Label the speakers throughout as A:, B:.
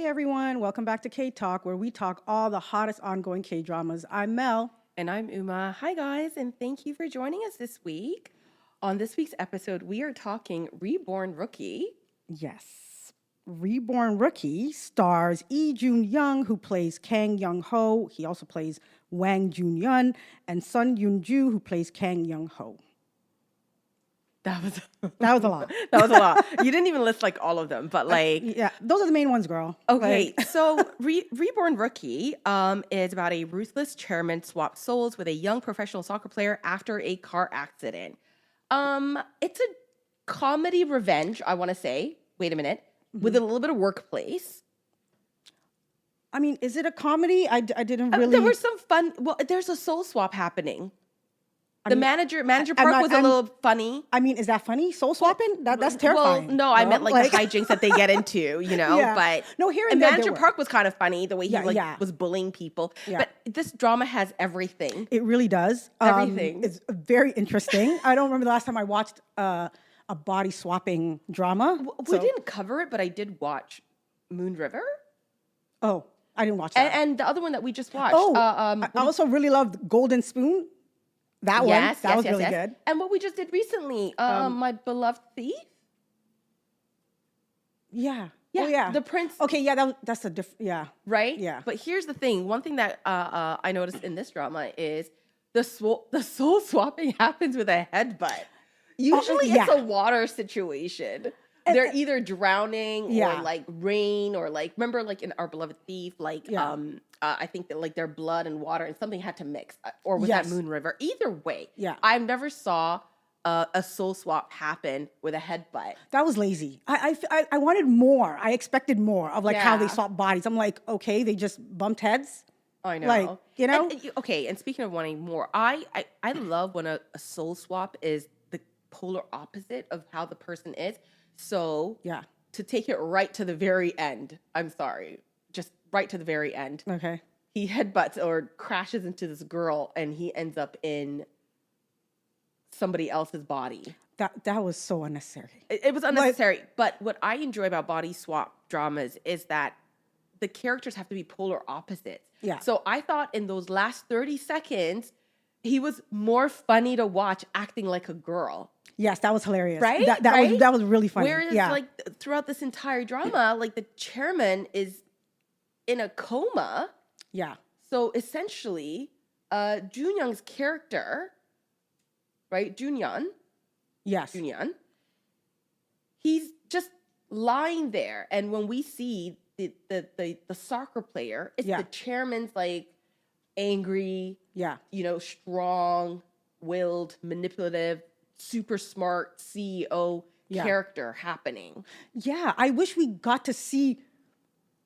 A: Hey everyone, welcome back to K Talk, where we talk all the hottest ongoing K dramas. I'm Mel.
B: And I'm Uma. Hi, guys, and thank you for joining us this week. On this week's episode, we are talking Reborn Rookie.
A: Yes. Reborn Rookie stars Jun-young, who plays Kang Young-ho. He also plays Wang Jun-yeon, and Sun Yoon-ju, who plays Kang Young-ho.
B: That was
A: a lot.
B: That was a lot. You didn't even list like all of them, but like
A: yeah, those are the main ones, girl.
B: Okay, so Reborn Rookie is about a ruthless chairman swaps souls with a young professional soccer player after a car accident. It's a comedy revenge, I want to say. Wait a minute, with a little bit of workplace.
A: I mean, is it a comedy? I didn't really.
B: There was some fun. Well, there's a soul swap happening. Manager Park was a little funny.
A: I mean, is that funny? Soul swapping? That's terrifying.
B: Well, no, I meant like the hijinks that they get into, you know.
A: Yeah.
B: But
A: no, here and
B: Manager Park was kind of funny the way he was bullying people.
A: Yeah.
B: But this drama has everything.
A: It really does.
B: Everything.
A: It's very interesting. I don't remember the last time I watched a body swapping drama.
B: We didn't cover it, but I did watch Moon River.
A: Oh, I didn't watch that.
B: And the other one that we just watched.
A: I also really loved Golden Spoon. That one. That was really good.
B: And what we just did recently, My Beloved Thief.
A: Yeah.
B: Yeah.
A: Oh, yeah.
B: The Prince.
A: Okay, yeah, that's a different, yeah.
B: Right?
A: Yeah.
B: But here's the thing. One thing that I noticed in this drama is the soul swapping happens with a headbutt. Usually it's a water situation. They're either drowning or like rain or like, remember like in Our Beloved Thief, like I think that like their blood and water and something had to mix, or was that Moon River? Either way, I never saw a soul swap happen with a headbutt.
A: That was lazy. I wanted more. I expected more of like how they swap bodies. I'm like, okay, they just bumped heads.
B: I know.
A: Like, you know?
B: And speaking of wanting more, I love when a soul swap is the polar opposite of how the person is. So to take it right to the very end, I'm sorry, just right to the very end.
A: Okay.
B: He headbutts or crashes into this girl and he ends up in somebody else's body.
A: That was so unnecessary.
B: It was unnecessary. But what I enjoy about body swap dramas is that the characters have to be polar opposites.
A: Yeah.
B: So I thought in those last 30 seconds, he was more funny to watch acting like a girl.
A: Yes, that was hilarious.
B: Right?
A: That was really funny.
B: Whereas like throughout this entire drama, like the chairman is in a coma.
A: Yeah.
B: So essentially, Jun-young's character, right? Jun-young.
A: Yes.
B: Jun-young. He's just lying there. And when we see the soccer player, it's the chairman's like angry, strong-willed, manipulative, super smart CEO character happening.
A: Yeah, I wish we got to see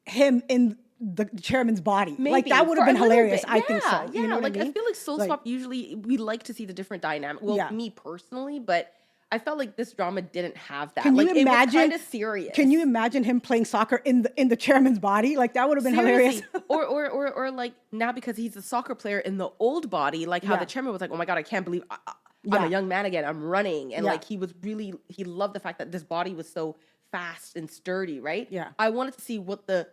A: him in the chairman's body.
B: Maybe,
A: like that would have been hilarious. I think so.
B: Yeah,
A: you know
B: like
A: I mean?
B: I feel like soul swap usually we like to see the different dynamic. Well, me personally, but I felt like this drama didn't have that.
A: Can
B: like
A: you imagine?
B: It was kind of serious.
A: Can you imagine him playing soccer in the chairman's body? Like that would have been hilarious.
B: or like now because he's a soccer player in the old body, like how the chairman was like, "Oh my god, I can't believe I'm a young man again. I'm running," and like he loved the fact that this body was so fast and sturdy, right?
A: Yeah.
B: I wanted to see what the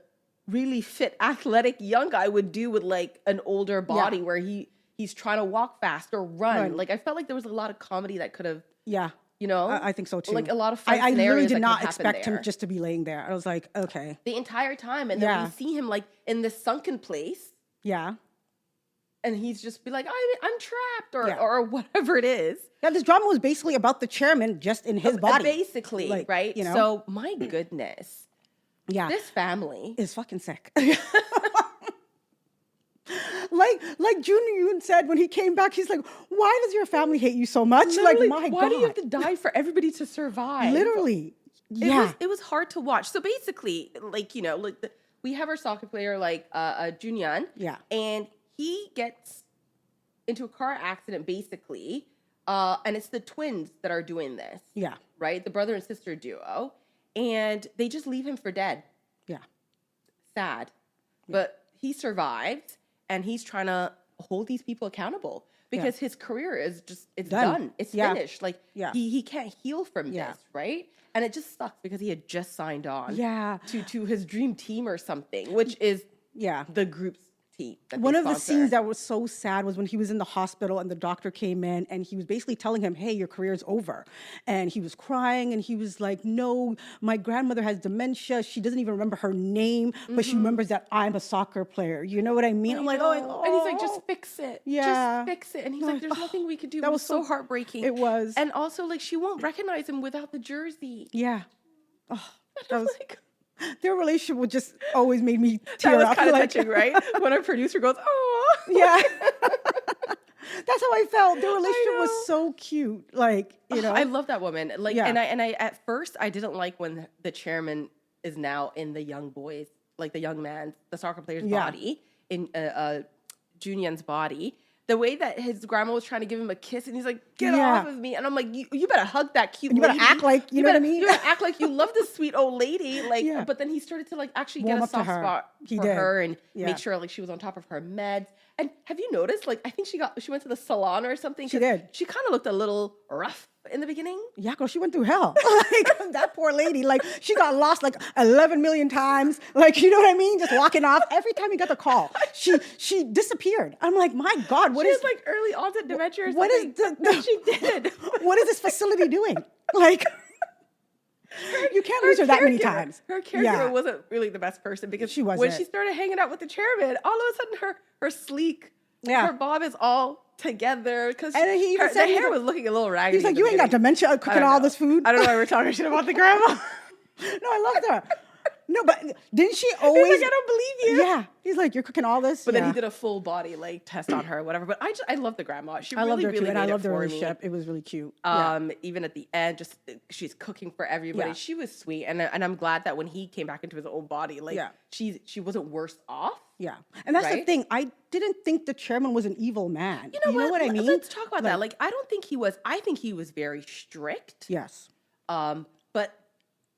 B: really fit, athletic young guy would do with like an older body where he's trying to walk fast or run. Like I felt like there was a lot of comedy that could have.
A: Yeah.
B: You know,
A: I think so too.
B: Like a lot of fun
A: I
B: scenarios
A: really did not
B: that
A: expect
B: there.
A: him just to be laying there. I was like, okay,
B: the entire time, and then we see him like in this sunken place.
A: Yeah,
B: and he's just be like, I'm trapped, or whatever it is.
A: Yeah, this drama was basically about the chairman just in his body,
B: basically, like, right?
A: You know?
B: So my goodness, this family
A: is fucking sick. Like Jun-young said when he came back, he's like, "Why does your family hate you so much?"
B: Literally,
A: like, my God,
B: why do you have to die for everybody to survive?
A: Literally,
B: it was hard to watch. So basically, like we have our soccer player like Jun-young, and he gets into a car accident basically, and it's the twins that are doing this, right? The brother and sister duo, and they just leave him for dead. Sad, but he survived. And he's trying to hold these people accountable because his career is just, it's
A: Done.
B: done. It's finished. Like he can't heal from
A: Yeah.
B: this, right? And it just sucks because he had just signed on
A: Yeah.
B: to his dream team or something, which is the group's team.
A: One of the scenes that was so sad was when he was in the hospital and the doctor came in and he was basically telling him, hey, your career is over. And he was crying and he was like, no, my grandmother has dementia. She doesn't even remember her name, but she remembers that I'm a soccer player. You know what I mean? I'm like, oh.
B: And he's like, just fix it.
A: Yeah.
B: Just fix it. And he's like, there's nothing we could do.
A: That was
B: so heartbreaking.
A: It was.
B: And also, like, she won't recognize him without the jersey.
A: Yeah. Oh, that was
B: like,
A: their relationship would just always made me
B: that
A: tear
B: was
A: up.
B: kind of
A: like,
B: touching, right? When our producer goes, oh.
A: Yeah. That's how I felt. Their relationship was so cute. Like, you know.
B: I love that woman. Like, and I at first I didn't like when the chairman is now in the young boys, like the young man, the soccer player's body, in Jun-young's body. The way that his grandma was trying to give him a kiss, and he's like, "Get off of me!" And I'm like, "You better hug that cute lady.
A: You better act like you know what I mean.
B: You better act like you love this sweet old lady." Like, but then he started to like actually
A: Warm
B: get a
A: up to
B: soft
A: her.
B: spot
A: He
B: for
A: did.
B: her and make sure like she was on top of her meds. And have you noticed? Like, I think she went to the salon or something.
A: She did.
B: She kind of looked a little rough in the beginning.
A: Yeah, girl, she went through hell. Like, that poor lady, like, she got lost like 11 million times. Like, you know what I mean? Just walking off. Every time he got the call, she disappeared. I'm like, my God, what is...
B: She has like early onset dementia or
A: what
B: something.
A: is
B: She did.
A: What is this facility doing? Like... You can't lose her that many times.
B: Her caregiver wasn't really the best person because
A: she wasn't.
B: When she started hanging out with the chairman, all of a sudden her sleek, her bob is all together because the hair was looking a little raggedy.
A: He's like, you ain't got dementia cooking all this food.
B: I don't know why we're talking shit about the grandma.
A: No, I loved her. No, but didn't she always?
B: He's like, I don't believe you.
A: Yeah, he's like, you're cooking all this.
B: But then he did a full body like test on her, or whatever. But I love the grandma. She really,
A: loved her
B: really
A: too, and I
B: made
A: loved
B: it
A: the
B: for
A: relationship.
B: me.
A: It was really cute.
B: Even at the end, just she's cooking for everybody.
A: Yeah.
B: She was sweet, and I'm glad that when he came back into his own body, like she wasn't worse off.
A: Yeah, and that's the thing. I didn't think the chairman was an evil man.
B: You know what I mean? Let's talk about
A: Like-
B: that. Like, I don't think he was. I think he was very strict.
A: Yes.
B: But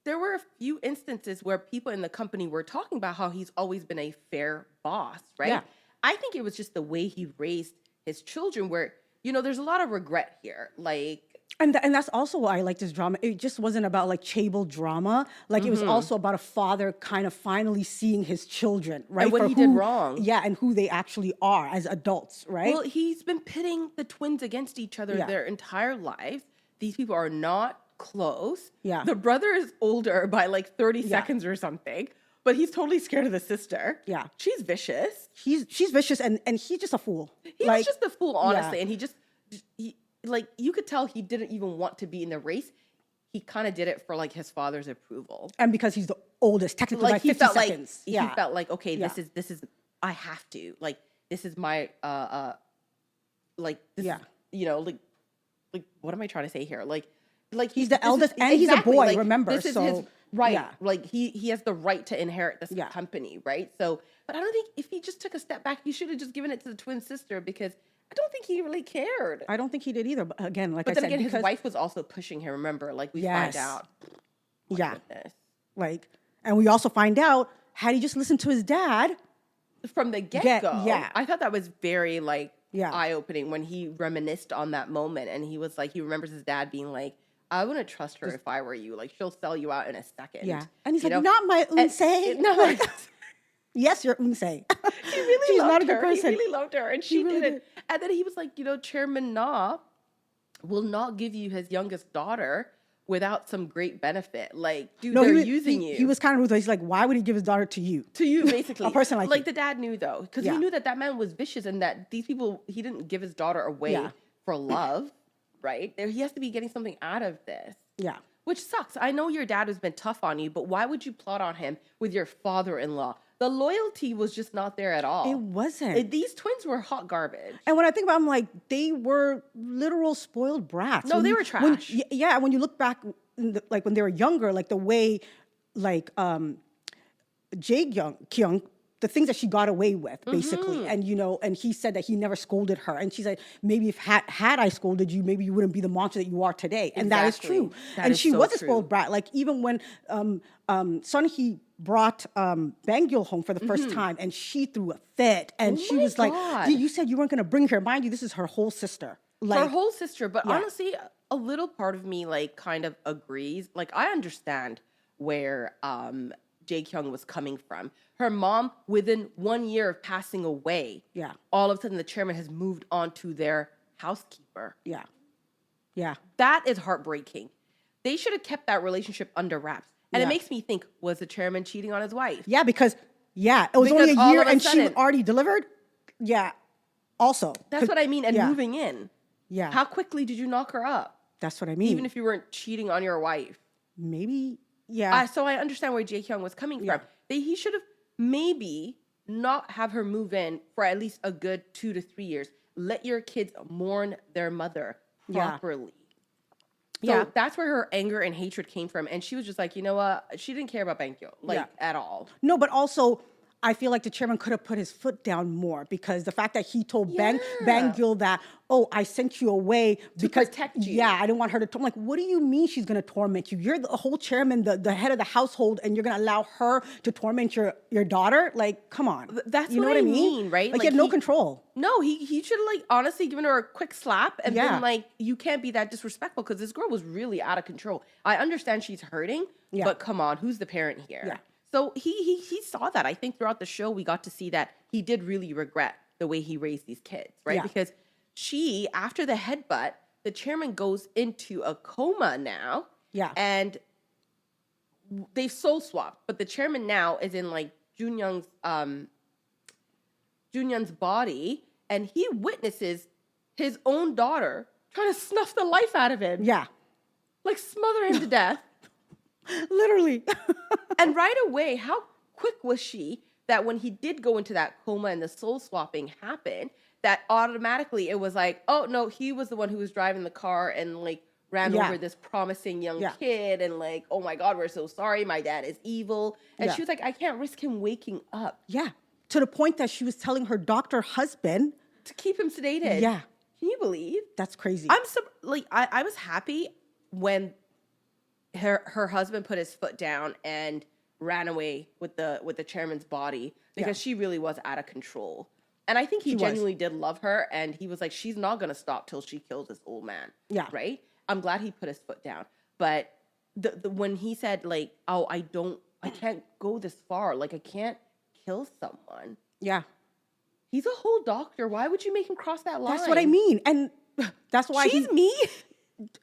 B: there were a few instances where people in the company were talking about how he's always been a fair boss, right?
A: Yeah.
B: I think it was just the way he raised his children where, you know, there's a lot of regret here. Like,
A: And that's also why I like this drama. It just wasn't about like chaebol drama. Like it was also about a father kind of finally seeing his children, right?
B: And what
A: for
B: he did wrong.
A: Yeah, and who they actually are as adults, right?
B: well, he's been pitting the twins against each other their entire lives. These people are not close.
A: Yeah.
B: The brother is older by like 30 seconds or something, but he's totally scared of the sister.
A: Yeah.
B: She's vicious.
A: She's vicious and he's just a fool.
B: He was just a fool, honestly.
A: Yeah.
B: And he like, you could tell he didn't even want to be in the race. He kind of did it for like his father's approval.
A: And because he's the oldest, technically
B: Like
A: by 50 seconds.
B: He felt like, okay, this is, I have to, like, this is my, like, this, you know, like, what am I trying to say here? Like
A: He's the eldest and he's a boy, remember?
B: This is
A: so,
B: his right.
A: Yeah.
B: Like he has the right to inherit this company, right? So, but I don't think if he just took a step back, he should have just given it to the twin sister because I don't think he really cared.
A: I don't think he did either. But again, like
B: but
A: I
B: then
A: said,
B: again,
A: because
B: his wife was also pushing him. Remember, like we find out.
A: Yeah.
B: Goodness.
A: Like, and we also find out had he just listened to his dad
B: From the get-go,
A: yeah.
B: I thought that was very like
A: Yeah.
B: eye-opening when he reminisced on that moment, and he was like, he remembers his dad being like, "I wouldn't trust her if I were you. Like, she'll sell you out in a second."
A: Yeah. And he's
B: You
A: like,
B: know?
A: not my unsay.
B: No, like,
A: Yes, you're unsay.
B: he really
A: She's
B: loved
A: not a good
B: her.
A: person.
B: He really loved her, and she
A: really
B: didn't. And then he was like, you know, Chairman Na will not give you his youngest daughter without some great benefit. Like, dude, they're using you.
A: He was kind of ruthless. He's like, why would he give his daughter to you?
B: To you, basically.
A: A person like you.
B: the dad knew, though, because he knew that man was vicious and that these people, he didn't give his daughter away for love, right? He has to be getting something out of this.
A: Yeah.
B: Which sucks. I know your dad has been tough on you, but why would you plot on him with your father-in-law? The loyalty was just not there at all.
A: It wasn't.
B: These twins were hot garbage.
A: And when I think about it, I'm like, they were literal spoiled brats.
B: No, they were trash.
A: Yeah, when you look back, when they were younger, like the way, like Jae-kyung the things that she got away with, basically. And, and he said that he never scolded her. And she said, maybe if had I scolded you, maybe you wouldn't be the monster that you are today. And that is true. And she was a spoiled brat. Like, even when Sun-hee brought Bang-gyeol home for the first time, and she threw a fit. And she was like, you said you weren't going to bring her. Mind you, this is her whole sister. Like,
B: her whole sister. But honestly, a little part of me, like, kind of agrees. Like, I understand where Jae-kyung was coming from. Her mom, within 1 year of passing away, all of a sudden the chairman has moved on to their housekeeper.
A: Yeah.
B: That is heartbreaking. They should have kept that relationship under wraps. And it makes me think, was the chairman cheating on his wife?
A: Yeah, because it was only a year and she was already delivered. Yeah. Also.
B: That's what I mean. And moving in.
A: Yeah.
B: How quickly did you knock her up?
A: That's what I mean.
B: Even if you weren't cheating on your wife.
A: Maybe. Yeah.
B: So I understand where Jae-kyung was coming from. He should have maybe not have her move in for at least a good 2 to 3 years. Let your kids mourn their mother properly. So that's where her anger and hatred came from. And she was just like, you know what? She didn't care about Bang-gyeol, at all.
A: No, but also, I feel like the chairman could have put his foot down more, because the fact that he told Bang-gyeol that, I sent you away because
B: to protect you.
A: Yeah, I didn't want her to. I'm like, what do you mean she's going to torment you? You're the whole chairman, the head of the household, and you're going to allow her to torment your daughter? Like, come on.
B: That's
A: you know what I mean,
B: right?
A: Like, he had no control.
B: No, he should have, like, honestly given her a quick slap and been like, you can't be that disrespectful, because this girl was really out of control. I understand she's hurting, but come on, who's the parent here?
A: Yeah.
B: So he saw that. I think throughout the show, we got to see that he did really regret the way he raised these kids, right?
A: Yeah.
B: Because after the headbutt, the chairman goes into a coma now.
A: Yeah.
B: And they've soul swapped, but the chairman now is in, like, Jun-young's body, and he witnesses his own daughter trying to snuff the life out of him.
A: Yeah.
B: Like, smother him to death.
A: Literally.
B: And right away, how quick was she that when he did go into that coma and the soul swapping happened, that automatically it was like, oh, no, he was the one who was driving the car and, like, ran over this promising young kid, and, like, oh my God, we're so sorry, my dad is evil. And she was like, I can't risk him waking up.
A: Yeah. To the point that she was telling her doctor husband
B: to keep him sedated.
A: Yeah.
B: Can you believe?
A: That's crazy.
B: I was happy when her husband put his foot down and ran away with the chairman's body, because she really was out of control. And I think he genuinely did love her, and he was like, she's not going to stop till she kills this old man.
A: Yeah.
B: Right? I'm glad he put his foot down. But when he said, like, oh, I can't go this far. Like, I can't kill someone.
A: Yeah.
B: He's a whole doctor. Why would you make him cross that line?
A: That's what I mean. And that's why
B: she's me.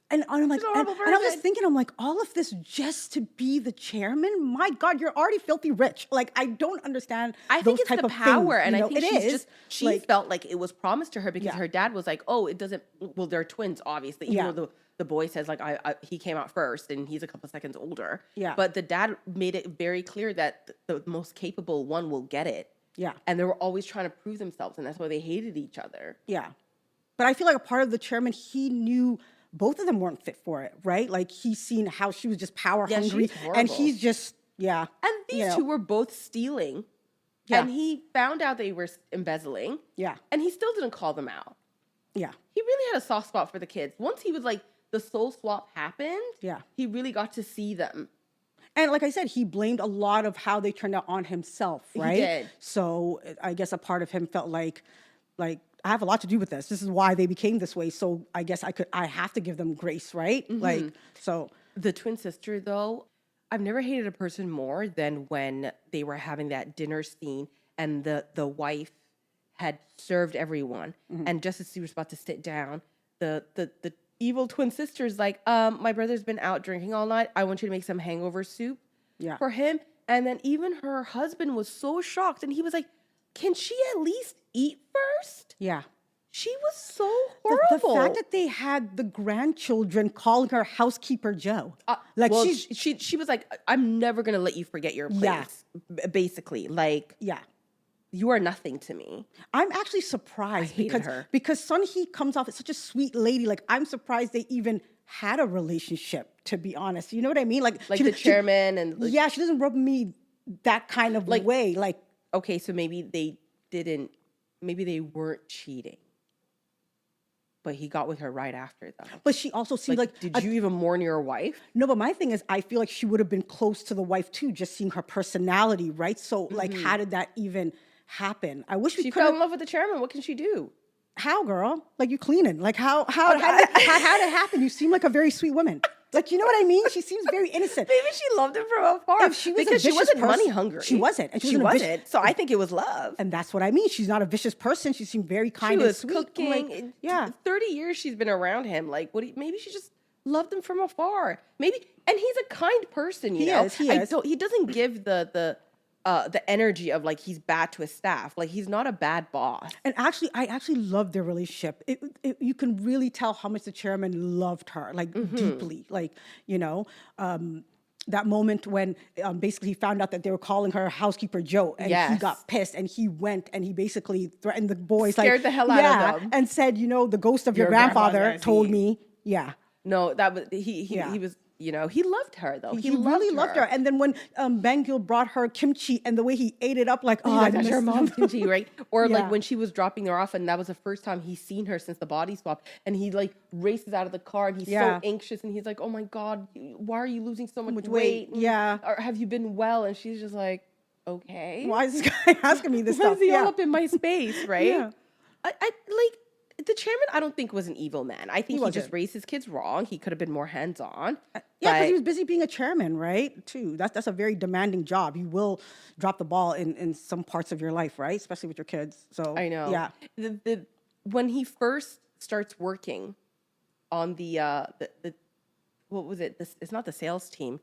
A: And I'm like, and I was thinking, I'm like, all of this just to be the chairman? My God, you're already filthy rich. Like, I don't understand.
B: I think it's the power, and I think she felt like it was promised to her, because her dad was like, oh, it doesn't. Well, they're twins, obviously. Even though the boy says, like, he came out first, and he's a couple seconds older. Yeah. But the dad made it very clear that the most capable one will get it. Yeah. And they were always trying to prove themselves, and that's why they hated each other.
A: Yeah. But I feel like a part of the chairman, he knew both of them weren't fit for it, right? Like, he's seen how she was just power hungry, and he's just, And
B: these two were both stealing, and he found out they were embezzling, and he still didn't call them out. Yeah. He really had a soft spot for the kids. Once he was like, the soul swap happened, he really got to see them.
A: And like I said, he blamed a lot of how they turned out on himself, right?
B: He did.
A: So I guess a part of him felt like I have a lot to do with this. This is why they became this way. So I guess I have to give them grace, right? Mm-hmm. Like, so.
B: The twin sister, though, I've never hated a person more than when they were having that dinner scene and the wife had served everyone. Mm-hmm. And just as she was about to sit down, the evil twin sister's like, my brother's been out drinking all night. I want you to make some hangover soup for him. And then even her husband was so shocked. And he was like, can she at least eat first? Yeah. She was so horrible.
A: The fact that they had the grandchildren calling her housekeeper Joe.
B: She was like, I'm never going to let you forget your place. Yeah. Basically. Like, you are nothing to me.
A: I'm actually surprised because Sun-hee comes off as such a sweet lady. Like, I'm surprised they even had a relationship, to be honest. You know what I mean? Like
B: the chairman and...
A: she doesn't rub me that kind of way. Like,
B: okay, so maybe they weren't cheating, but he got with her right after them.
A: But she also seemed like
B: did you even mourn your wife?
A: No, but my thing is, I feel like she would have been close to the wife too, just seeing her personality, right? So, like, how did that even happen? I wish we
B: She
A: could.
B: fell in love with the chairman. What can she do?
A: How, girl? Like, you cleaning? Like, how did it happen? You seem like a very sweet woman. Like, you know what I mean? She seems very innocent.
B: Maybe she loved him from afar.
A: If she was
B: because
A: a
B: she
A: vicious
B: wasn't
A: person-
B: money hungry.
A: She wasn't. And
B: She wasn't. So I think it was love.
A: And that's what I mean. She's not a vicious person. She seemed very kind
B: She
A: and
B: was
A: sweet.
B: cooking.
A: Like, yeah.
B: 30 years she's been around him. Like, maybe she just loved him from afar. Maybe, and he's a kind person, you know?
A: He is.
B: He doesn't give the energy of like he's bad to his staff. Like he's not a bad boss.
A: And actually, I actually loved their relationship. You can really tell how much the chairman loved her, like deeply. Like, you know, that moment when basically he found out that they were calling her housekeeper Joe, and he got pissed, and he went and he basically threatened the boys,
B: scared the hell out of them,
A: and said, you know, the ghost of your grandfather told me,
B: No, that was he was. You know, he loved her though.
A: He really loved her. And then when Bang-gil brought her kimchi and the way he ate it up, like, oh,
B: that's your mom's kimchi, right? Or
A: Yeah.
B: like when she was dropping her off, and that was the first time he's seen her since the body swap, and he like races out of the car, and he's so anxious, and he's like, "Oh my God, why are you losing so much weight?
A: Yeah,
B: or have you been well?" And she's just like, "Okay,
A: why is this guy asking me this
B: why
A: stuff?
B: is he all up in my space, right?"
A: Yeah.
B: I like. The chairman, I don't think was an evil man. I think he just
A: wasn't.
B: raised his kids wrong. He could have been more hands-on.
A: Yeah, because he was busy being a chairman, right? Too. That's a very demanding job. You will drop the ball in some parts of your life, right? Especially with your kids. So
B: I know.
A: Yeah.
B: When he first starts working on the what was it? It's not the sales team.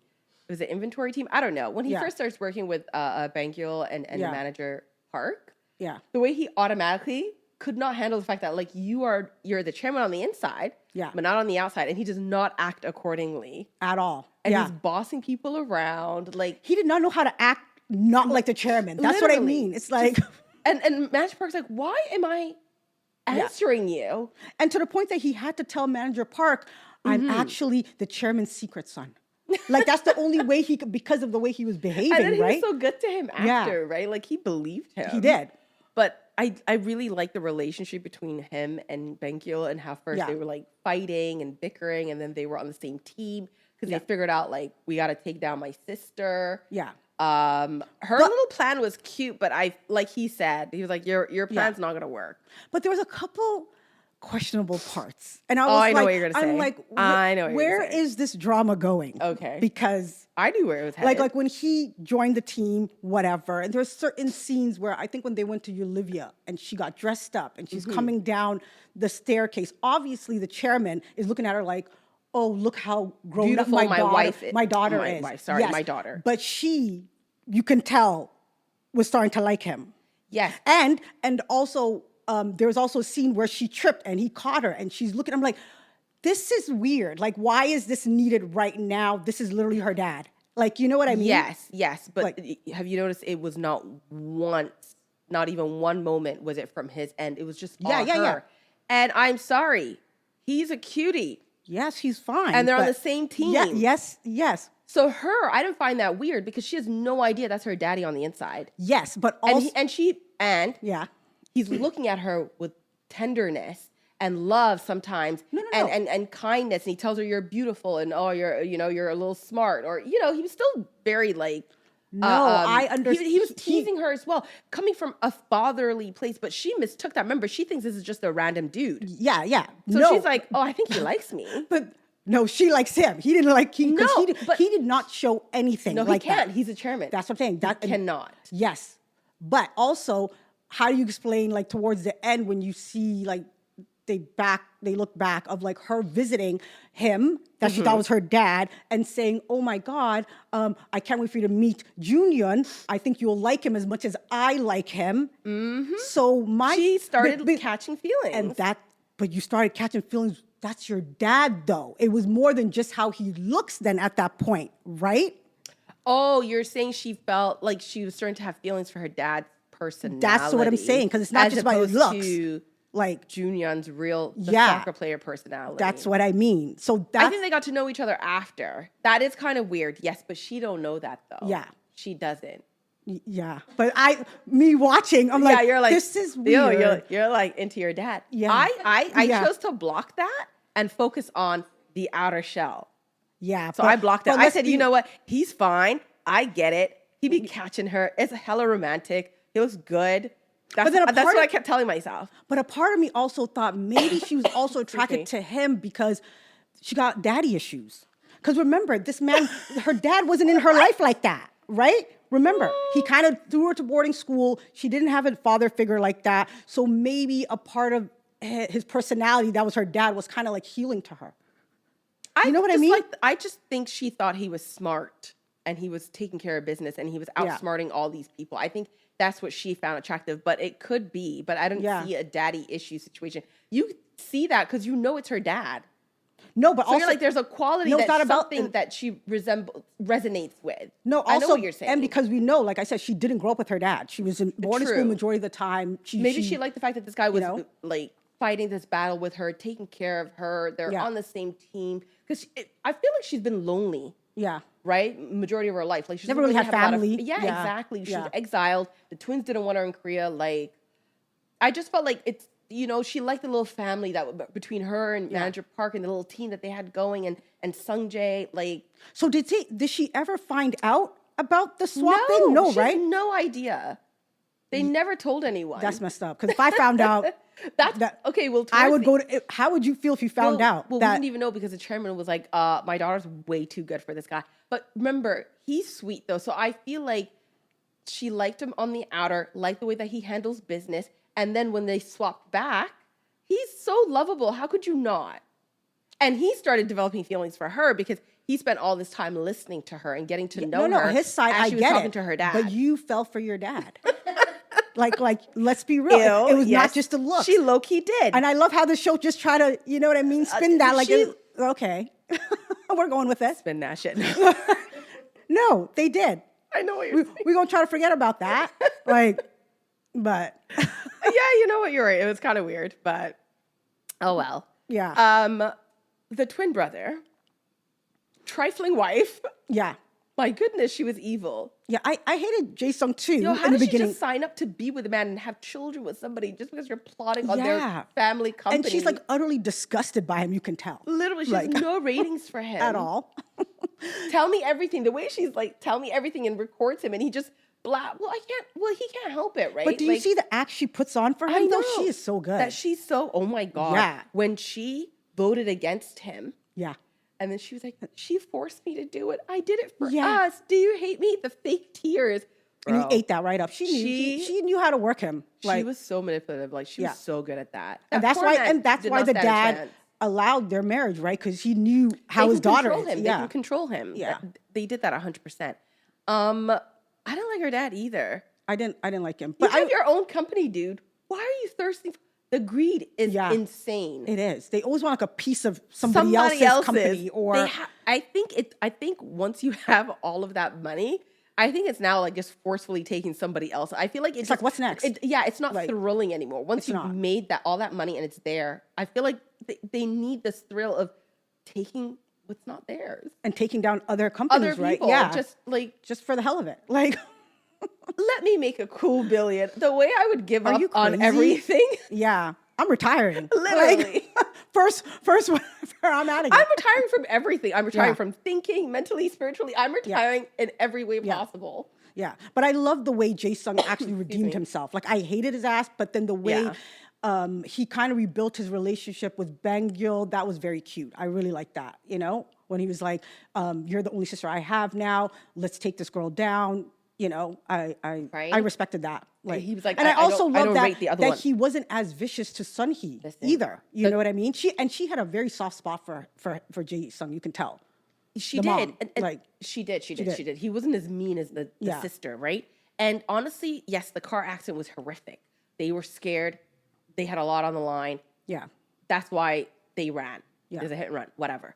B: It was the inventory team. I don't know. When he first starts working with Bang-gil and the manager Park, the way he automatically could not handle the fact that like you're the chairman on the inside, but not on the outside, and he does not act accordingly
A: at all.
B: And he's bossing people around. Like
A: he did not know how to act not like the chairman. That's what I mean. It's like
B: and Manager Park's like, why am I answering you?
A: And to the point that he had to tell Manager Park, I'm actually the chairman's secret son. Like that's the only way he could, because of the way he was behaving,
B: and then he
A: right?
B: was so good to him after, right? Like he believed him.
A: He did.
B: But I really like the relationship between him and Bang-gil, and how first they were like fighting and bickering, and then they were on the same team because they figured out like we got to take down my sister.
A: Yeah.
B: Her little plan was cute, but like he said, he was like, your plan's not gonna work.
A: But there was a couple questionable parts, and I was
B: I know
A: like,
B: what you're gonna say.
A: I'm like,
B: I know what you're
A: where
B: gonna say.
A: is this drama going?
B: Okay.
A: Because
B: I knew where it was headed.
A: like when he joined the team, whatever. And there's certain scenes where I think when they went to Olivia and she got dressed up and she's coming down the staircase, obviously the chairman is looking at her like, oh, look how grown
B: Beautiful
A: up my daughter
B: my
A: is.
B: wife, sorry, my daughter.
A: But she, you can tell, was starting to like him.
B: Yes.
A: And also, there was also a scene where she tripped and he caught her and she's looking. I'm like, this is weird. Like, why is this needed right now? This is literally her dad. Like, you know what I mean?
B: Yes. But
A: Like,
B: have you noticed it was not once, not even one moment was it from his end. It was just all her.
A: Yeah.
B: And I'm sorry, he's a cutie.
A: Yes, he's fine.
B: And they're on the same team.
A: Yeah, yes.
B: So I didn't find that weird because she has no idea that's her daddy on the inside.
A: Yes, but also...
B: And he's looking at her with tenderness and love sometimes,
A: No.
B: And kindness, and he tells her you're beautiful and you're a little smart, or he was still very like
A: I understand.
B: He was teasing her as well, coming from a fatherly place, but she mistook that. Remember, she thinks this is just a random dude.
A: Yeah.
B: So she's like, oh, I think he likes me.
A: But no, she likes him. He didn't like him because he did not show anything.
B: No,
A: like
B: he can't.
A: That.
B: He's a chairman.
A: That's what I'm saying.
B: He cannot.
A: Yes, but also, how do you explain like towards the end when you see like they look back of like her visiting him that she thought was her dad and saying, oh my God, I can't wait for you to meet Jun-young. I think you'll like him as much as I like him. Mm-hmm. So she
B: started catching feelings.
A: But you started catching feelings. That's your dad though. It was more than just how he looks then at that point, right?
B: Oh, you're saying she felt like she was starting to have feelings for her dad's personality.
A: That's what I'm saying, because it's not just about his looks.
B: To
A: like
B: Jun-young's real soccer player personality.
A: That's what I mean. So
B: I think they got to know each other after. That is kind of weird. Yes, but she don't know that though.
A: Yeah.
B: She doesn't.
A: Yeah, but me watching, I'm like,
B: you're like,
A: this is weird.
B: You're like into your dad.
A: Yeah.
B: I
A: Yeah.
B: chose to block that and focus on the outer shell.
A: Yeah.
B: So I blocked it. I said,
A: be-
B: you know what? He's fine. I get it. He be catching her. It's hella romantic. He looks good. That's what I kept telling myself.
A: But a part of me also thought maybe she was also attracted to him because she got daddy issues. Because remember, this man, her dad wasn't in her life like that, right? Remember, he kind of threw her to boarding school. She didn't have a father figure like that. So maybe a part of his personality that was her dad was kind of like healing to her. You know what I mean?
B: I just think she thought he was smart and he was taking care of business and he was outsmarting all these people. I think that's what she found attractive, but it could be. But I don't see a daddy issue situation. You see that because you know it's her dad.
A: No, but
B: so
A: also
B: you're like, there's a quality that's something that she resonates with.
A: No, also,
B: I know what you're saying.
A: And because we know, like I said, she didn't grow up with her dad. She was in boarding school majority of the time.
B: Maybe she liked the fact that this guy was like fighting this battle with her, taking care of her. They're on the same team. Because I feel like she's been lonely.
A: Yeah.
B: Right? Majority of her life. Like she's
A: never really had family.
B: Exactly. She was exiled. The twins didn't want her in Korea. Like, I just felt like it's, she liked the little family that between her and Manager Park and the little team that they had going and Sung Jae, like.
A: So did she ever find out about the swap thing? No, right?
B: No idea. They never told anyone.
A: That's messed up. Because if I found out,
B: okay. Well,
A: I would go to. How would you feel if you found out?
B: Well, we didn't even know because the chairman was like, "My daughter's way too good for this guy." But remember, he's sweet though, so I feel like she liked him on the outer, liked the way that he handles business. And then when they swapped back, he's so lovable. How could you not? And he started developing feelings for her because he spent all this time listening to her and getting to know her.
A: No, his side,
B: as she was talking to her dad.
A: But you fell for your dad. like, let's be real. It was not just a look.
B: She low-key did.
A: And I love how the show just try to, you know what I mean, spin that like, okay, we're going with it.
B: Spin that shit.
A: No, they did.
B: I know what you're saying.
A: We're going to try to forget about that. But
B: yeah, you know what, you're right. It was kind of weird, but oh well.
A: Yeah.
B: The twin brother, trifling wife.
A: Yeah.
B: My goodness, she was evil.
A: Yeah, I hated Jae-sung too.
B: How did she just sign up to be with a man and have children with somebody just because you're plotting on their family company?
A: And she's like utterly disgusted by him, you can tell.
B: Literally, she has no ratings for him.
A: At all.
B: Tell me everything. The way she's like, tell me everything and records him and he just he can't help it, right?
A: But do you see the act she puts on for him though? She is so good.
B: That she's so, oh my God.
A: Yeah.
B: When she voted against him.
A: Yeah.
B: And then she was like, she forced me to do it. I did it for us. Do you hate me? The fake tears.
A: Bro. And he ate that right up. She knew how to work him.
B: She was so manipulative. Like she was so good at that.
A: And that's why the dad allowed their marriage, right? Because he knew how his daughter is.
B: They can control him. Yeah. They did that 100%. I don't like her dad either.
A: I didn't like him.
B: But you have your own company, dude. Why are you thirsty? The greed is insane.
A: It is. They always want like a piece of somebody else's company, or
B: I think once you have all of that money, I think it's now like just forcefully taking somebody else. I feel like it's
A: like, what's next?
B: It's not thrilling anymore. Once you've made all that money and it's there, I feel like they need this thrill of taking what's not theirs
A: and taking down other companies,
B: right? Yeah, just
A: for the hell of it, like.
B: Let me make a cool billion. The way I would give up on everything.
A: Yeah. I'm retiring.
B: Literally.
A: First where I'm out of here.
B: I'm retiring from everything. I'm retiring from thinking, mentally, spiritually. I'm retiring in every way possible.
A: Yeah. But I love the way Jae-sung actually redeemed himself. Like, I hated his ass, but then the way he kind of rebuilt his relationship with Bang-gil, that was very cute. I really like that, when he was like, you're the only sister I have now. Let's take this girl down. I respected that. Like
B: he was like,
A: and I also love
B: that
A: he wasn't as vicious to Sun-hee either. You know what I mean? She had a very soft spot for Jae-sung. You can tell.
B: She did. She did. He wasn't as mean as the sister, right? And honestly, yes, the car accident was horrific. They were scared. They had a lot on the line.
A: Yeah.
B: That's why they ran. Yeah. There's a hit and run, whatever.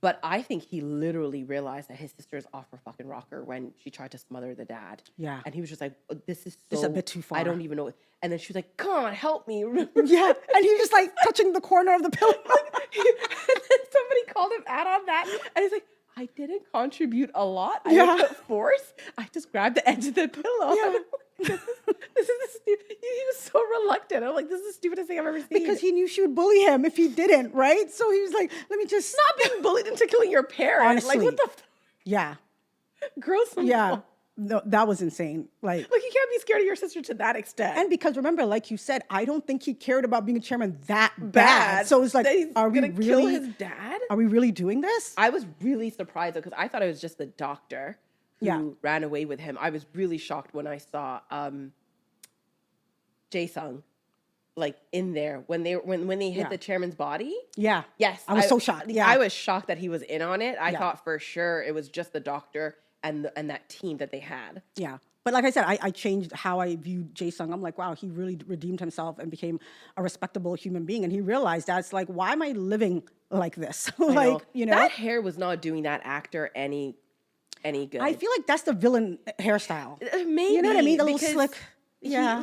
B: But I think he literally realized that his sister's off her fucking rocker when she tried to smother the dad.
A: Yeah.
B: And he was just like, this is
A: just a bit too far.
B: I don't even know. And then she was like, come on, help me.
A: Yeah. And he was just like touching the corner of the pillow.
B: And then somebody called him out on that. And he's like, I didn't contribute a lot. I didn't put force. I just grabbed the edge of the pillow.
A: Yeah.
B: This is the he was so reluctant. I'm like, this is the stupidest thing I've ever seen.
A: Because he knew she would bully him if he didn't, right? So he was like, let me just...
B: Not being bullied into killing your parents.
A: Honestly.
B: Like, what the...
A: Yeah.
B: Gross.
A: Yeah. No, that was insane. Like,
B: you can't be scared of your sister to that extent.
A: and because remember, like you said, I don't think he cared about being a chairman that bad. So it's like,
B: that he's
A: are we
B: gonna
A: really
B: kill his dad?
A: Are we really doing this?
B: I was really surprised because I thought it was just the doctor who
A: Yeah.
B: ran away with him. I was really shocked when I saw Jae-sung like in there when they hit the chairman's body.
A: Yeah.
B: Yes,
A: I was so shocked. Yeah.
B: I was shocked that he was in on it. I
A: Yeah.
B: thought for sure it was just the doctor and that team that they had.
A: Yeah. But like I said, I changed how I viewed Jae-sung. I'm like, wow, he really redeemed himself and became a respectable human being. And he realized that's like, why am I living like this? Like, you know,
B: that hair was not doing that actor any good.
A: I feel like that's the villain hairstyle.
B: Maybe,
A: You know what I mean? A little
B: because
A: slick. Yeah.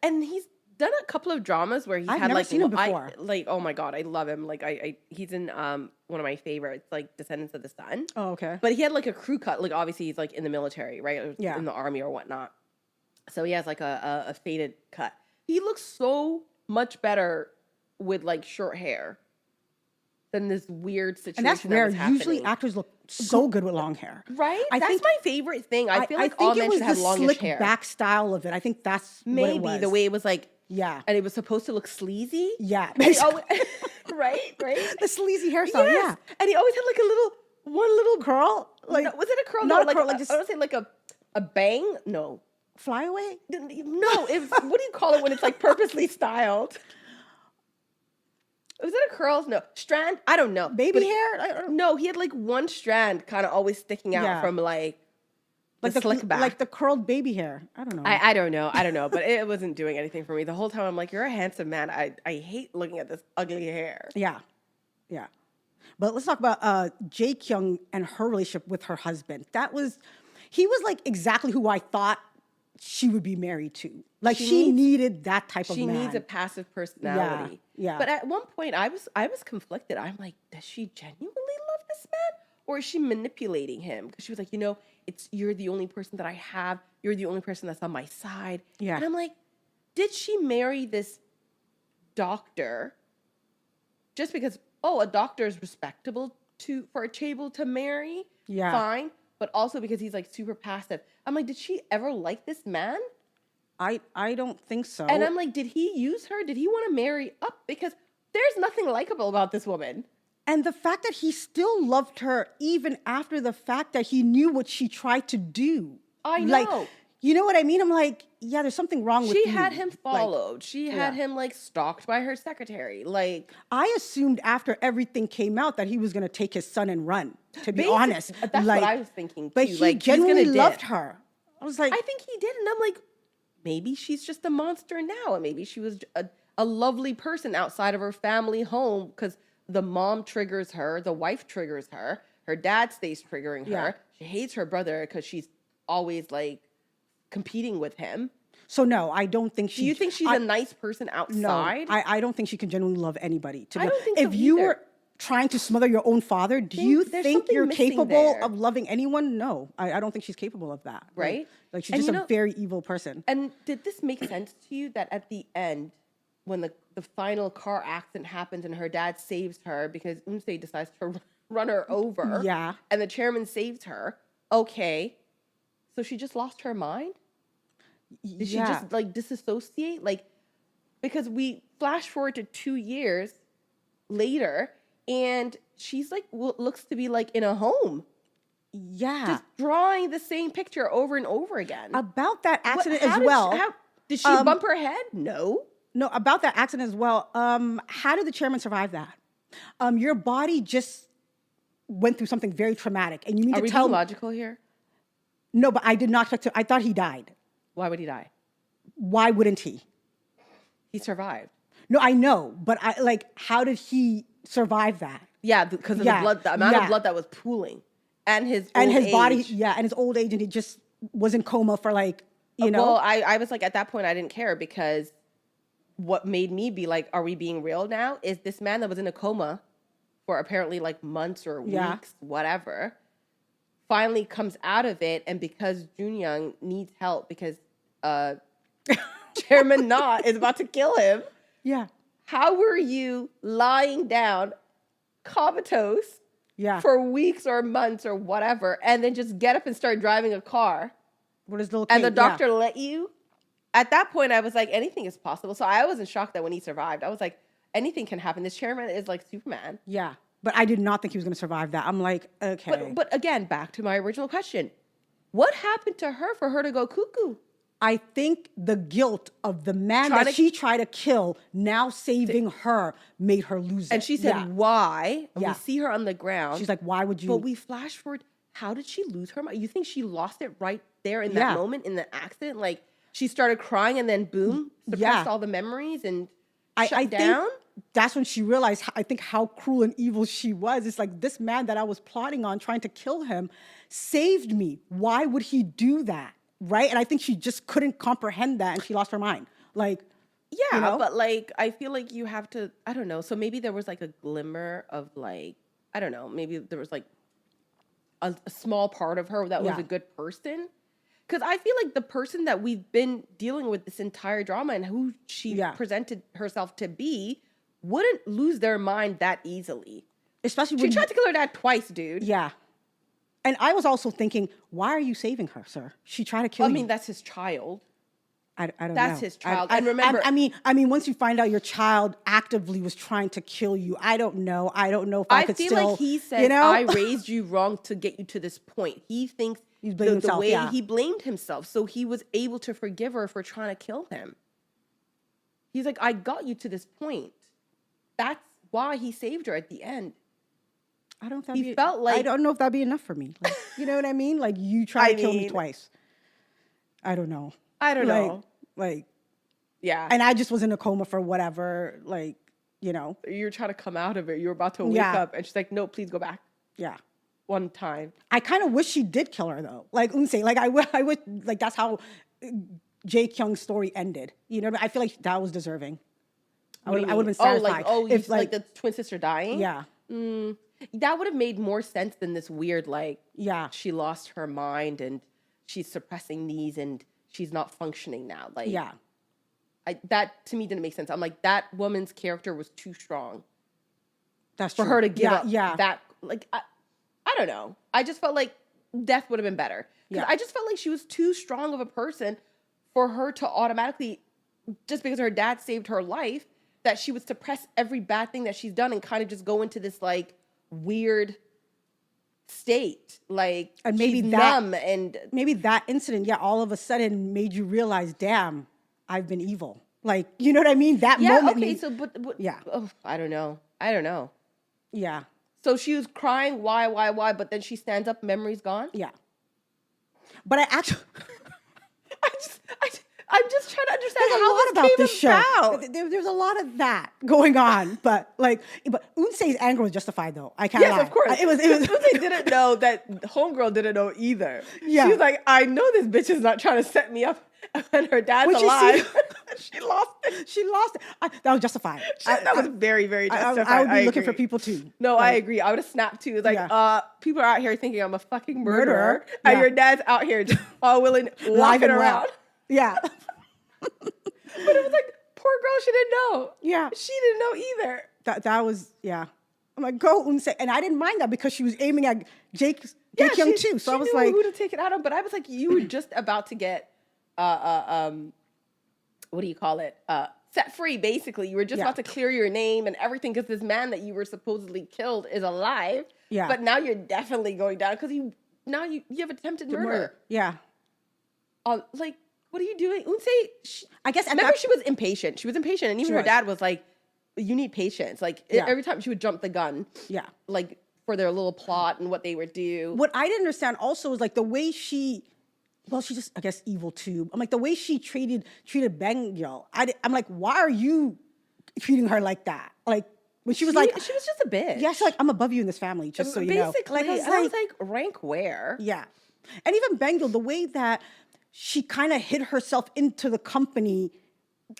B: And he's done a couple of dramas where he's
A: I've
B: had
A: never
B: like
A: seen him before.
B: oh my god, I love him. Like he's in one of my favorites, like Descendants of the Sun.
A: Oh, okay.
B: But he had like a crew cut. Like obviously he's like in the military, right? Or
A: Yeah.
B: in the army or whatnot. So he has like a faded cut. He looks so much better with like short hair than this weird situation.
A: And that's rare.
B: was happening.
A: Usually actors look so good with long hair.
B: Right?
A: I
B: That's
A: think-
B: my favorite thing. I feel like
A: I think
B: all men
A: it was
B: should have
A: the
B: longish
A: slick
B: hair.
A: back style of it. I think that's what it
B: Maybe
A: was.
B: the way it was like,
A: Yeah.
B: and it was supposed to look sleazy.
A: Yeah.
B: And he always, right.
A: The sleazy hairstyle.
B: Yes.
A: Yeah.
B: And he always had like one little
A: Curl? Like,
B: no, was it a curl?
A: not
B: No,
A: a
B: like
A: curl, like just-
B: I don't say like a bang. No,
A: fly away?
B: no. It was, what do you call it when it's like purposely styled? Was it a curls? No, strand. I don't know.
A: Baby hair? I don't know.
B: No, he had like one strand kind of always sticking out
A: Yeah.
B: from like
A: Like
B: the slick back.
A: Like the curled baby hair. I don't know.
B: I don't know, but it wasn't doing anything for me. The whole time I'm like, you're a handsome man. I hate looking at this ugly hair.
A: Yeah. Yeah. But let's talk about Jae-kyung and her relationship with her husband. He was like exactly who I thought she would be married to. Like she needed that type of man.
B: She needs a passive personality.
A: Yeah.
B: But at one point I was conflicted. I'm like, does she genuinely love this man? Or is she manipulating him? Because she was like, you're the only person that I have. You're the only person that's on my side.
A: Yeah.
B: And I'm like, did she marry this doctor just because, a doctor is respectable for a Chable to marry?
A: Yeah.
B: Fine. But also because he's like super passive. I'm like, did she ever like this man?
A: I don't think so.
B: And I'm like, did he use her? Did he want to marry up? Because there's nothing likable about this woman.
A: And the fact that he still loved her even after the fact that he knew what she tried to do.
B: I know.
A: Like, you know what I mean? I'm like, yeah, there's something wrong with you.
B: She had him
A: Like,
B: followed. She had him like stalked by her secretary. Like,
A: I assumed after everything came out that he was going to take his son and run, to be honest.
B: That's
A: Like,
B: what I was thinking too.
A: But he
B: like,
A: genuinely
B: he's gonna
A: loved
B: dip.
A: her. I was like,
B: I think he did. And I'm like, maybe she's just a monster now. And maybe she was a lovely person outside of her family home because the mom triggers her, the wife triggers her, her dad stays triggering her.
A: Yeah.
B: She hates her brother because she's always like competing with him.
A: so no, I don't think she.
B: Do you think she's a nice person
A: No,
B: outside?
A: I don't think she can genuinely love anybody.
B: I don't think so
A: if you
B: either.
A: were trying to smother your own father, do you
B: there's
A: think
B: something
A: you're
B: missing
A: capable
B: there.
A: of loving anyone? No, I don't think she's capable of that.
B: Right?
A: Like she's
B: And
A: just
B: you
A: a
B: know-
A: very evil person.
B: And did this make sense to you that at the end, when the final car accident happens and her dad saves her because Unse decides to run her over,
A: Yeah.
B: and the chairman saves her, okay, so she just lost her mind? Did she just like disassociate? Like, because we flash forward to 2 years later and she's like, looks to be like in a home,
A: Yeah.
B: just drawing the same picture over and over again.
A: About that accident
B: How
A: as
B: did
A: well.
B: did she bump her head? No.
A: No, about that accident as well. How did the chairman survive that? Your body just went through something very traumatic, and you mean
B: Are
A: to
B: we
A: tell
B: being
A: me?
B: logical here?
A: No, but I did not expect to. I thought he died.
B: Why would he die?
A: Why wouldn't he?
B: He survived.
A: No, I know, but how did he survive that?
B: Yeah, because of
A: Yeah,
B: the blood, the amount
A: yeah.
B: of blood that was pooling, and his
A: And
B: old
A: his body,
B: age.
A: yeah, and his old age, and he just was in coma for you know.
B: Well, I was like, at that point, I didn't care because what made me be like, are we being real now? Is this man that was in a coma for apparently like months or
A: Yeah.
B: weeks, whatever. Finally comes out of it, and because Jun-young needs help because Chairman Na is about to kill him.
A: Yeah.
B: How were you lying down, comatose,
A: Yeah.
B: for weeks or months or whatever, and then just get up and start driving a car?
A: What is little
B: And the
A: kid? Yeah.
B: doctor let you? At that point, I was like, anything is possible. So I wasn't shocked that when he survived. I was like, anything can happen. This chairman is like Superman.
A: Yeah. But I did not think he was going to survive that. I'm like, okay.
B: But again, back to my original question. What happened to her for her to go cuckoo?
A: I think the guilt of the man
B: Trying
A: that
B: to-
A: she tried to kill, now saving her, made her lose it.
B: And she said,
A: Yeah.
B: why? And
A: Yeah.
B: we see her on the ground.
A: She's like, why would you?
B: But we flash forward. How did she lose her mind? You think she lost it right there in that
A: Yeah.
B: moment in the accident? Like she started crying and then boom, suppressed
A: Yeah.
B: all the memories and
A: I
B: shut down?
A: think that's when she realized, I think, how cruel and evil she was. It's like, this man that I was plotting on trying to kill him saved me. Why would he do that? Right? And I think she just couldn't comprehend that, and she lost her mind. Like,
B: Yeah,
A: you know?
B: but like I feel like you have to, I don't know. So maybe there was like a glimmer of like, I don't know, maybe there was like a small part of her that was
A: Yeah.
B: a good person. Because I feel like the person that we've been dealing with this entire drama and who she
A: Yeah.
B: presented herself to be wouldn't lose their mind that easily.
A: especially
B: She
A: when
B: tried to kill her dad twice, dude.
A: yeah. And I was also thinking, why are you saving her, sir? She tried to kill
B: I
A: you.
B: mean, that's his child.
A: I don't know.
B: That's his child. And remember-
A: I mean, once you find out your child actively was trying to kill you, I don't know. I don't know if I could
B: feel
A: still,
B: like he said,
A: you know?
B: I raised you wrong to get you to this point. He thinks
A: He's blaming
B: the
A: himself,
B: way
A: yeah.
B: he blamed himself. So he was able to forgive her for trying to kill him. He's like, I got you to this point. That's why he saved her at the end.
A: I don't know if
B: He
A: that'd be,
B: felt like-
A: I don't know if that'd be enough for me. Like, you know what I mean? Like, you tried to kill me
B: mean-
A: twice. I don't know.
B: I don't know.
A: Like,
B: Yeah.
A: and I just was in a coma for whatever, like, you know,
B: You're trying to come out of it. You're about to wake
A: Yeah.
B: up. And she's like, no, please go back
A: yeah.
B: one time.
A: I kind of wish she did kill her though. Like Unse, like I would, like that's how Jae-kyung's story ended. You know, I feel like that was deserving. I would have been satisfied.
B: If like the twin sister dying?
A: yeah,
B: That would have made more sense than this weird, like,
A: yeah,
B: she lost her mind and she's suppressing these and she's not functioning now. Like,
A: yeah.
B: that to me didn't make sense. I'm like, that woman's character was too strong
A: That's
B: for
A: true.
B: her to give
A: yeah,
B: up
A: Yeah,
B: that. Like, I don't know. I just felt like death would have been better. Because
A: Yeah.
B: I just felt like she was too strong of a person for her to automatically, just because her dad saved her life, that she would suppress every bad thing that she's done and kind of just go into this like weird state. Like,
A: And maybe
B: she's
A: that-
B: numb and
A: maybe that incident, yeah, all of a sudden made you realize, damn, I've been evil. Like, you know what I mean? That
B: yeah,
A: moment.
B: okay.
A: made-
B: So, but
A: Yeah.
B: oh, I don't know.
A: yeah,
B: So she was crying, why? But then she stands up, memory's gone.
A: yeah. But I actually.
B: I'm just trying to understand
A: There's a
B: how
A: lot
B: this
A: about
B: came
A: this show.
B: about.
A: There's a lot of that going on, but Unse's anger was justified though. I can't
B: Yes,
A: lie.
B: of course.
A: It was.
B: They didn't know that homegirl didn't know either.
A: Yeah.
B: She was like, I know this bitch is not trying to set me up when her dad's
A: When she
B: alive. She lost it.
A: She lost it. That was justified.
B: That was very, very justified.
A: I would be looking
B: agree.
A: for people too.
B: No, I agree. I would have snapped too. It's like,
A: Yeah.
B: people are out here thinking I'm a fucking murderer.
A: Murderer.
B: And
A: Yeah.
B: your dad's out here just all willing,
A: Live
B: walking
A: and well.
B: around.
A: Yeah.
B: But it was like, poor girl, she didn't know.
A: Yeah.
B: She didn't know either.
A: That was yeah. I'm like, go Unse, and I didn't mind that because she was aiming at Jae-kyung too. So I was
B: knew
A: like,
B: who to take it out on. But I was like, you were just about to get, what do you call it? Set free, basically. You were just
A: Yeah.
B: about to clear your name and everything because this man that you were supposedly killed is alive.
A: Yeah.
B: But now you're definitely going down because you have attempted murder.
A: Yeah.
B: Like, what are you doing? Unse,
A: I guess at
B: remember
A: that
B: she was impatient. She was impatient. And even
A: She
B: her
A: was.
B: dad was like, you need patience. Like,
A: Yeah.
B: every time she would jump the gun.
A: yeah.
B: Like, for their little plot and what they would do.
A: What I didn't understand also is like the way she's just, I guess, evil too. I'm like, the way she treated Bangyeol. I'm like, why are you treating her like that? Like, when she was like,
B: she was just a bitch.
A: yeah, she's like, I'm above you in this family, just so you know.
B: Basically,
A: Like,
B: I was like, rank where?
A: yeah. And even Bangyeol, the way that she kind of hid herself into the company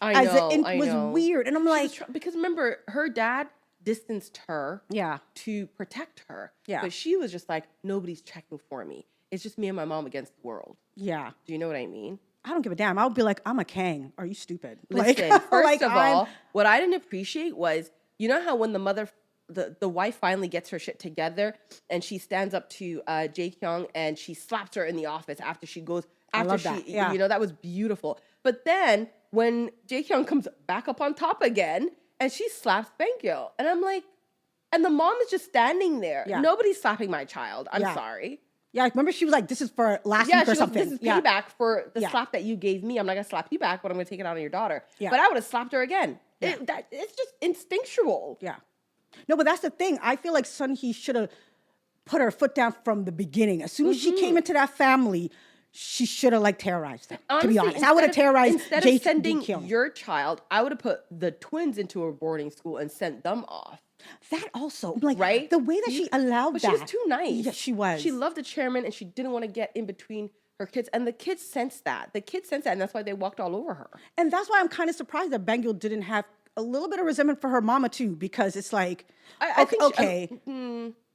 B: I know,
A: was weird. And I'm like,
B: because remember, her dad distanced her
A: Yeah.
B: to protect her.
A: Yeah.
B: But she was just like, nobody's checking for me. It's just me and my mom against the world.
A: Yeah.
B: Do you know what I mean?
A: I don't give a damn. I would be like, I'm a Kang. Are you stupid?
B: Listen,
A: like,
B: first
A: like
B: of all, what I didn't appreciate was, you know how when the wife finally gets her shit together and she stands up to Jae-kyung and she slaps her in the office after she goes, after she,
A: Yeah.
B: you know, that was beautiful. But then when Jae-kyung comes back up on top again and she slaps Bang-gyo, and I'm like, and the mom is just standing there.
A: Yeah.
B: Nobody's slapping my child. I'm
A: Yeah.
B: sorry.
A: Yeah, remember she was like, this is for last
B: Yeah,
A: week or
B: she
A: something.
B: was, this is payback for the
A: Yeah.
B: slap that you gave me. I'm not going to slap you back, but I'm going to take it out on your daughter.
A: Yeah.
B: But I would have slapped her again.
A: Yeah.
B: It's just instinctual.
A: Yeah. No, but that's the thing. I feel like Sun-hee should have put her foot down from the beginning. As soon as she came into that family, she should have like terrorized them.
B: Honestly,
A: to be honest, I would have terrorized.
B: Instead of sending your child, I would have put the twins into a boarding school and sent them off.
A: That also, like,
B: right?
A: The way that she allowed
B: but
A: that.
B: She was too nice.
A: Yeah, she was.
B: She loved the chairman and she didn't want to get in between her kids. And the kids sensed that. And that's why they walked all over her.
A: And that's why I'm kind of surprised that Bang-gyo didn't have a little bit of resentment for her mama too, because it's like,
B: I think
A: okay,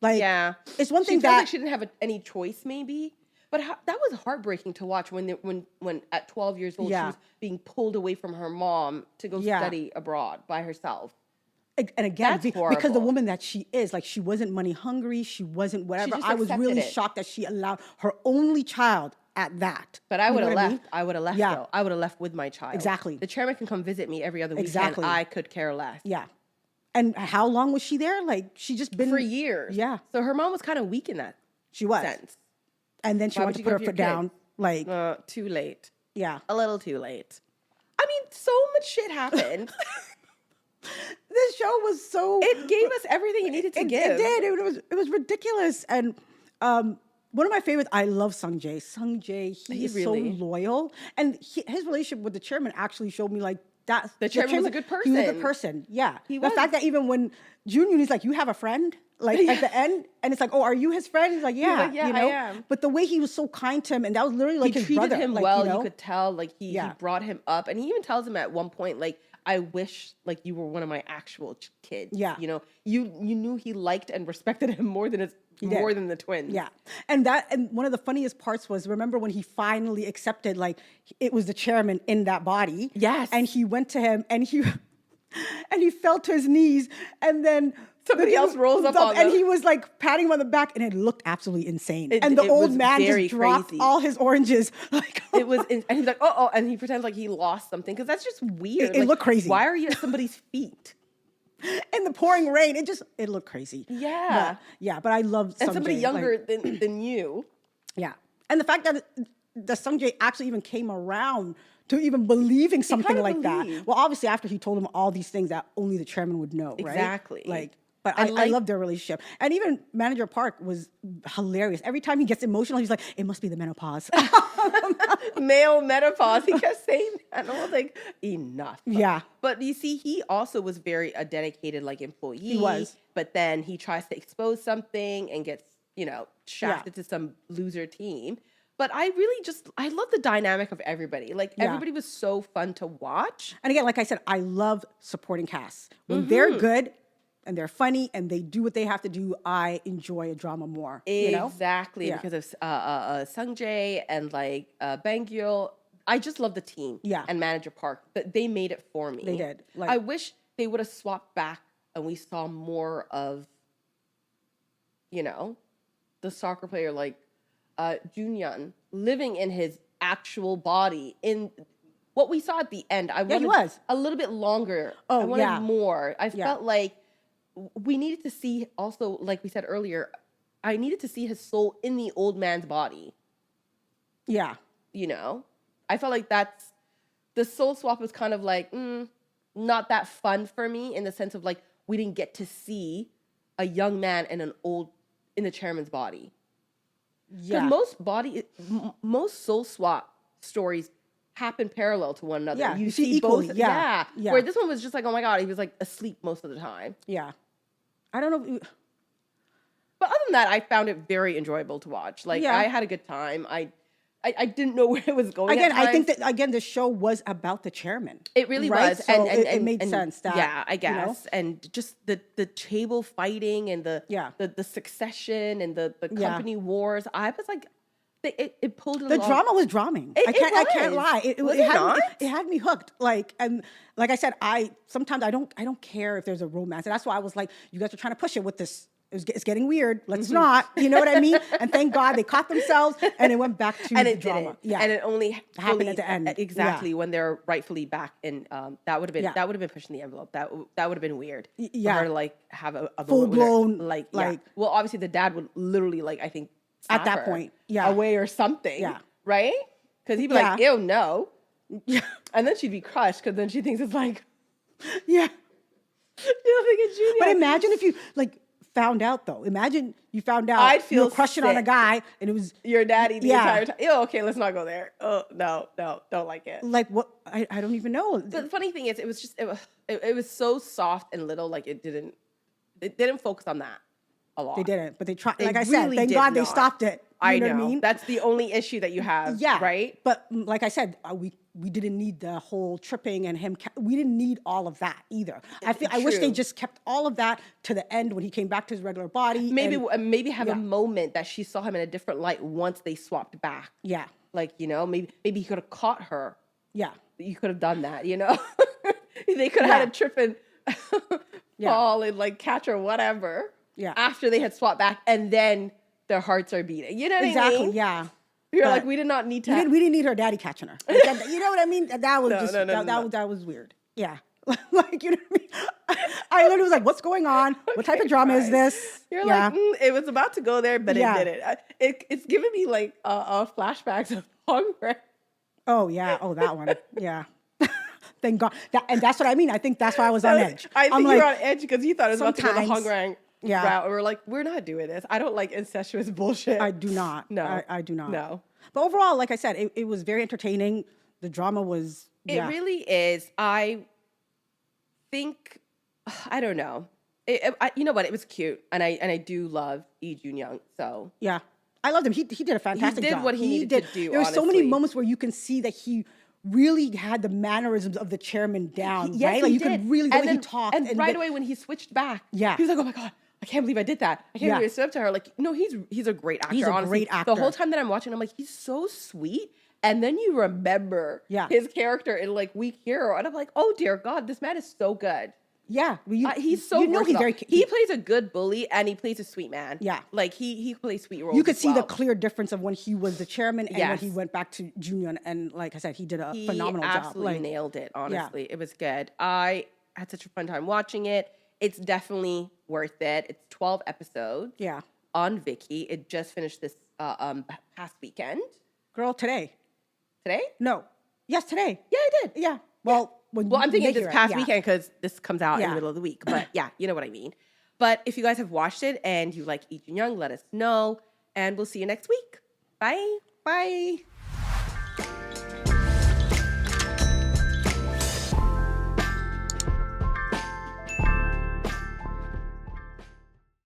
A: like,
B: yeah,
A: it's one thing
B: she felt
A: that
B: like she didn't have any choice, maybe. But that was heartbreaking to watch when at 12 years old she was being pulled away from her mom to go study abroad by herself.
A: And again,
B: That's
A: because the woman that she is, like, she wasn't money hungry, she wasn't whatever. I was really shocked that she allowed her only child at that.
B: But I would have left. I would have left though. I would have left with my child.
A: Exactly.
B: The chairman can come visit me every other weekend.
A: Exactly.
B: I could care less.
A: Yeah. And how long was she there? Like, she just been
B: for years.
A: Yeah.
B: So her mom was kind of weak in that.
A: She was.
B: Sense.
A: And then she wanted to put her foot down. Like,
B: too late.
A: Yeah.
B: A little too late. I mean, so much shit happened.
A: This show was so.
B: It gave us everything it needed to give.
A: It did. It was ridiculous. And one of my favorites, I love Sung-jae. Sung-jae, he is
B: really
A: so loyal. And his relationship with the chairman actually showed me, like, that
B: the chairman was a good person.
A: He was a good person. Yeah.
B: The
A: fact that even when Jun-young is like, you have a friend? Like, at the end, and it's like, oh, are you his friend? He's like, yeah,
B: yeah,
A: you know?
B: I am.
A: But the way he was so kind to him, and that was literally like
B: he
A: his
B: treated
A: brother.
B: him
A: like,
B: well.
A: You know?
B: You could tell, like, he brought him up. And he even tells him at one point, like, I wish, like, you were one of my actual kids.
A: Yeah.
B: You know, you knew he liked and respected him more than the twins.
A: Yeah. And one of the funniest parts was, remember when he finally accepted, like, it was the chairman in that body.
B: Yes.
A: And he went to him and he fell to his knees, and then
B: somebody else rolls up on him.
A: And he was like patting him on the back, and it looked absolutely insane.
B: And
A: the old man just dropped
B: crazy.
A: all his oranges. Like,
B: it was, and he's like, oh, and he pretends like he lost something, because that's just weird.
A: It looked crazy.
B: Why are you at somebody's feet?
A: In the pouring rain, it looked crazy.
B: Yeah.
A: But I love Sung-jae.
B: And somebody younger than you.
A: Yeah. And the fact that Sung-jae actually even came around to even believing something like that. Well, obviously after he told him all these things that only the chairman would know, right?
B: Exactly.
A: Like, but I love their relationship. And even Manager Park was hilarious. Every time he gets emotional, he's like, it must be the menopause.
B: Male menopause. He kept saying that. And I was like, enough.
A: Yeah.
B: But you see, he also was very a dedicated, like, employee.
A: He was.
B: But then he tries to expose something and gets, shafted to some loser team. But I love the dynamic of everybody. Like, everybody was so fun to watch.
A: And again, like I said, I love supporting casts. When they're good and they're funny and they do what they have to do, I enjoy a drama more.
B: Exactly.
A: You know?
B: Because of Sung-jae and, like, Bang-gyo. I just love the team.
A: Yeah.
B: And Manager Park. They made it for me.
A: They did. Like,
B: I wish they would have swapped back and we saw more of, the soccer player, like, Jun-young living in his actual body. In what we saw at the end, I wanted
A: he was
B: a little bit longer.
A: Oh,
B: I wanted more. I felt like we needed to see also, like we said earlier, I needed to see his soul in the old man's body.
A: Yeah.
B: I felt like the soul swap was kind of like, not that fun for me, in the sense of, like, we didn't get to see a young man in the chairman's body.
A: Yeah.
B: Because most soul swap stories happen parallel to one another.
A: Yeah,
B: you
A: see
B: see
A: equally.
B: both.
A: Yeah.
B: Where this one was just like, oh my God, he was, like, asleep most of the time.
A: Yeah. I don't know.
B: But other than that, I found it very enjoyable to watch. Like, I had a good time. I didn't know where it was going.
A: Again,
B: at
A: I think
B: times.
A: that again the show was about the chairman.
B: It really
A: right?
B: was,
A: So it made sense that
B: yeah, I
A: you know,
B: guess, and just the table fighting and
A: yeah.
B: the succession and the
A: Yeah.
B: company wars. I was like, it pulled it
A: The
B: along.
A: drama was drumming.
B: It
A: I can't
B: was.
A: lie.
B: Was it
A: had me,
B: not?
A: it had me hooked. Like, and like I said, sometimes I don't care if there's a romance, and that's why I was like, you guys are trying to push it with this. It's getting weird. Let's not. You know what I mean? And thank God they caught themselves and it went back to
B: And
A: the
B: it
A: drama.
B: didn't.
A: Yeah,
B: And it only
A: happened
B: fully-
A: at the end.
B: exactly when they're rightfully back, and that would have been
A: Yeah.
B: that would have been pushing the envelope. That would have been weird.
A: Yeah.
B: For her to like have a
A: Full
B: moment with her,
A: blown,
B: like
A: like-
B: well, obviously the dad would literally like I think
A: At
B: slap
A: that
B: her
A: point, yeah.
B: away or something.
A: Yeah.
B: Right? Because he'd be
A: Yeah.
B: like, ew, no.
A: Yeah,
B: And then she'd be crushed because then she thinks it's like,
A: yeah.
B: you don't think it's Junior.
A: But imagine if you like found out though. Imagine you found out
B: I'd
A: you were
B: feel
A: crushing on a
B: sick.
A: guy and it was
B: Your daddy the
A: Yeah.
B: entire time. Ew, okay, let's not go there. Oh, no, don't like it.
A: like what I don't even know.
B: The funny thing is, it was just it was so soft and little. Like it didn't focus on that a lot.
A: They didn't, but they tried.
B: They
A: Like I said,
B: really
A: thank
B: did
A: God they
B: not.
A: stopped it. You
B: I
A: know
B: know.
A: what I mean?
B: That's the only issue that you have.
A: Yeah,
B: Right.
A: But like I said, we didn't need the whole tripping and him. We didn't need all of that either. I wish they
B: True.
A: just kept all of that to the end when he came back to his regular body.
B: Maybe
A: and-
B: maybe have
A: yeah.
B: a moment that she saw him in a different light once they swapped back.
A: yeah,
B: Like maybe he could have caught her.
A: yeah,
B: You could have done that. They could have had
A: Yeah.
B: a trip and
A: Yeah.
B: fall and like catch her, whatever.
A: Yeah.
B: After they had swapped back, and then their hearts are beating. You know what I
A: exactly.
B: mean?
A: Yeah.
B: You're
A: But
B: like, we did not need to.
A: We didn't need her daddy catching her. Like, you know what I mean? That was just
B: no,
A: that was weird. Yeah. Like, you know what I mean? I literally was like, what's going on? What type of drama is
B: fine.
A: this?
B: You're
A: yeah.
B: like, it was about to go there, but
A: Yeah.
B: it didn't. It's giving me like flashbacks of hunger.
A: Oh yeah. Oh, that one. Yeah. Thank God. And that's what I mean. I think that's why I was on edge.
B: I think
A: I'm
B: you
A: like,
B: were on edge because you thought it was about to go the
A: sometimes-
B: hunger
A: Yeah.
B: route. And we're like, we're not doing this. I don't like incestuous bullshit.
A: I do not.
B: No.
A: I do not.
B: No.
A: But overall, like I said, it was very entertaining. The drama was.
B: It really is. I think, I don't know. You know what? It was cute, and I do love Jun-young. So
A: Yeah. I loved him. He did a fantastic
B: did
A: job.
B: what he needed to do,
A: There were so many
B: honestly.
A: moments where you can see that he really had the mannerisms of the chairman down,
B: yes,
A: right? Like
B: he
A: you
B: did.
A: could really
B: and
A: the way he
B: then-
A: talked.
B: and right away when he switched back,
A: Yeah.
B: he was like, "Oh my god, I can't believe I did that. I can't
A: Yeah.
B: believe I stood up to her." Like, no, he's a great actor.
A: He's a
B: honestly.
A: great actor.
B: The whole time that I'm watching, I'm like, he's so sweet. And then you remember
A: Yeah.
B: his character in like Weak Hero, and I'm like, oh dear God, this man is so good.
A: Yeah. Well,
B: He's so
A: you know he's
B: versatile.
A: very
B: He plays a good bully and he plays a sweet man.
A: Yeah.
B: Like he plays sweet roles.
A: you could
B: as
A: see the
B: well.
A: clear difference of when he was the chairman and when
B: Yes.
A: he went back to Jun-young. And like I said, he did a
B: He
A: phenomenal job.
B: absolutely
A: Like,
B: nailed it. Honestly, it was good. I had such a fun time watching it. It's definitely worth it. It's 12 episodes.
A: yeah.
B: On Viki. It just finished this past weekend.
A: Girl, today.
B: Today?
A: No. Yes, today.
B: Yeah, I did.
A: Yeah. Well,
B: Well, I'm
A: you
B: thinking
A: make
B: this
A: it,
B: past
A: yeah.
B: weekend because this comes out in
A: Yeah.
B: the middle of the week. But yeah, you know what I mean. But if you guys have watched it and you like Jun-young, let us know. And we'll see you next week. Bye.
A: Bye.